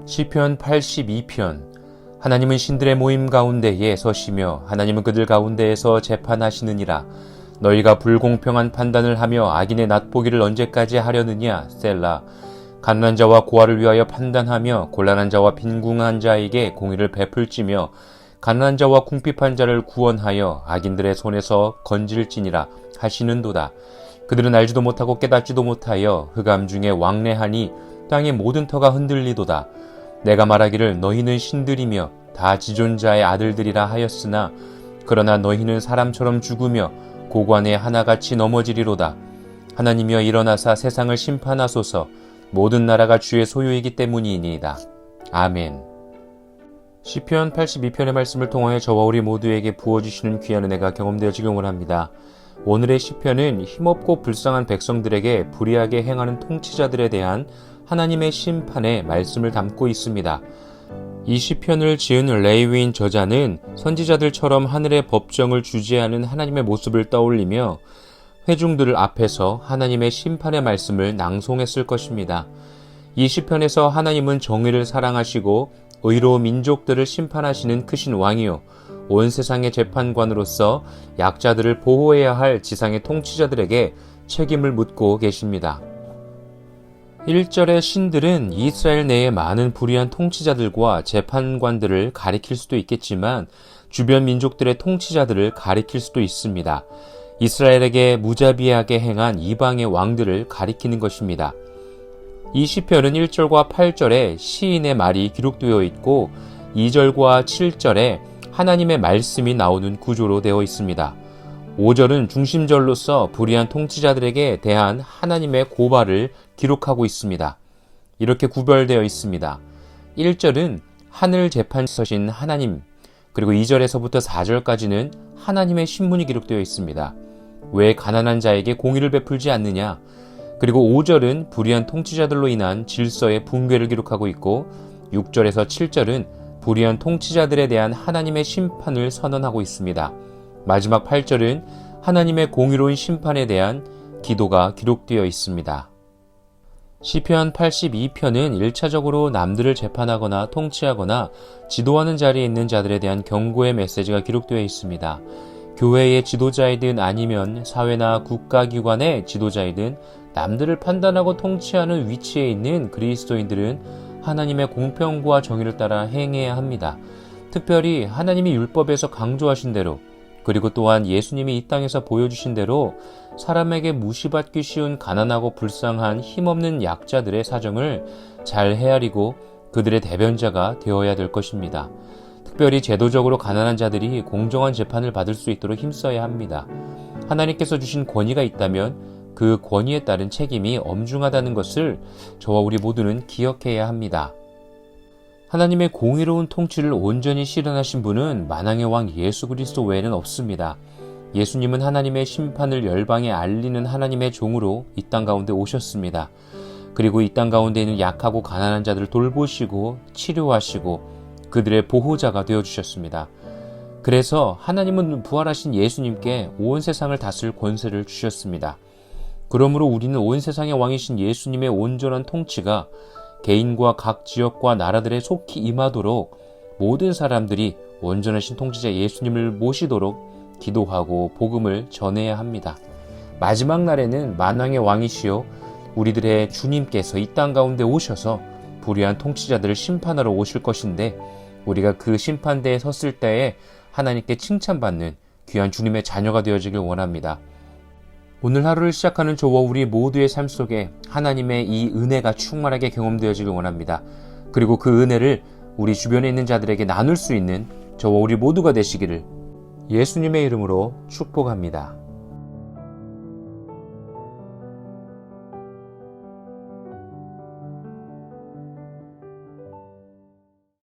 시편 82편. 하나님은 신들의 모임 가운데에 서시며 하나님은 그들 가운데에서 재판하시느니라. 너희가 불공평한 판단을 하며 악인의 낫보기를 언제까지 하려느냐. 셀라. 가난한 자와 고아를 위하여 판단하며 곤란한 자와 빈궁한 자에게 공의를 베풀지며 가난한 자와 궁핍한 자를 구원하여 악인들의 손에서 건질지니라 하시는도다. 그들은 알지도 못하고 깨닫지도 못하여 흑암 중에 왕래하니 땅의 모든 터가 흔들리도다. 내가 말하기를 너희는 신들이며 다 지존자의 아들들이라 하였으나 그러나 너희는 사람처럼 죽으며 고관에 하나같이 넘어지리로다. 하나님이여 일어나사 세상을 심판하소서. 모든 나라가 주의 소유이기 때문이니이다. 아멘. 시편 82편의 말씀을 통하여 저와 우리 모두에게 부어주시는 귀한 은혜가 경험되어지길 원합니다. 오늘의 시편은 힘없고 불쌍한 백성들에게 불의하게 행하는 통치자들에 대한 하나님의 심판의 말씀을 담고 있습니다. 이 시편을 지은 레위인 저자는 선지자들처럼 하늘의 법정을 주재하는 하나님의 모습을 떠올리며 회중들 앞에서 하나님의 심판의 말씀을 낭송했을 것입니다. 이 시편에서 하나님은 정의를 사랑하시고 의로 민족들을 심판하시는 크신 왕이요 온 세상의 재판관으로서 약자들을 보호해야 할 지상의 통치자들에게 책임을 묻고 계십니다. 1절의 신들은 이스라엘 내의 많은 불의한 통치자들과 재판관들을 가리킬 수도 있겠지만 주변 민족들의 통치자들을 가리킬 수도 있습니다. 이스라엘에게 무자비하게 행한 이방의 왕들을 가리키는 것입니다. 이 시편은 1절과 8절에 시인의 말이 기록되어 있고 2절과 7절에 하나님의 말씀이 나오는 구조로 되어 있습니다. 5절은 중심절로서 불의한 통치자들에게 대한 하나님의 고발을 기록하고 있습니다. 이렇게 구별되어 있습니다. 1절은 하늘 재판 서신 하나님, 그리고 2절에서부터 4절까지는 하나님의 신문이 기록되어 있습니다. 왜 가난한 자에게 공의를 베풀지 않느냐? 그리고 5절은 불의한 통치자들로 인한 질서의 붕괴를 기록하고 있고 6절에서 7절은 불의한 통치자들에 대한 하나님의 심판을 선언하고 있습니다. 마지막 8절은 하나님의 공의로운 심판에 대한 기도가 기록되어 있습니다. 시편 82편은 1차적으로 남들을 재판하거나 통치하거나 지도하는 자리에 있는 자들에 대한 경고의 메시지가 기록되어 있습니다. 교회의 지도자이든 아니면 사회나 국가기관의 지도자이든 남들을 판단하고 통치하는 위치에 있는 그리스도인들은 하나님의 공평과 정의를 따라 행해야 합니다. 특별히 하나님이 율법에서 강조하신 대로 그리고 또한 예수님이 이 땅에서 보여주신 대로 사람에게 무시받기 쉬운 가난하고 불쌍한 힘없는 약자들의 사정을 잘 헤아리고 그들의 대변자가 되어야 될 것입니다. 특별히 제도적으로 가난한 자들이 공정한 재판을 받을 수 있도록 힘써야 합니다. 하나님께서 주신 권위가 있다면 그 권위에 따른 책임이 엄중하다는 것을 저와 우리 모두는 기억해야 합니다. 하나님의 공의로운 통치를 온전히 실현하신 분은 만왕의 왕 예수 그리스도 외에는 없습니다. 예수님은 하나님의 심판을 열방에 알리는 하나님의 종으로 이 땅 가운데 오셨습니다. 그리고 이 땅 가운데 있는 약하고 가난한 자들을 돌보시고 치료하시고 그들의 보호자가 되어주셨습니다. 그래서 하나님은 부활하신 예수님께 온 세상을 다스릴 권세를 주셨습니다. 그러므로 우리는 온 세상의 왕이신 예수님의 온전한 통치가 개인과 각 지역과 나라들에 속히 임하도록 모든 사람들이 온전하신 통치자 예수님을 모시도록 기도하고 복음을 전해야 합니다. 마지막 날에는 만왕의 왕이시여 우리들의 주님께서 이 땅 가운데 오셔서 불의한 통치자들을 심판하러 오실 것인데 우리가 그 심판대에 섰을 때에 하나님께 칭찬받는 귀한 주님의 자녀가 되어지길 원합니다. 오늘 하루를 시작하는 저와 우리 모두의 삶 속에 하나님의 이 은혜가 충만하게 경험되어지길 원합니다. 그리고 그 은혜를 우리 주변에 있는 자들에게 나눌 수 있는 저와 우리 모두가 되시기를 예수님의 이름으로 축복합니다.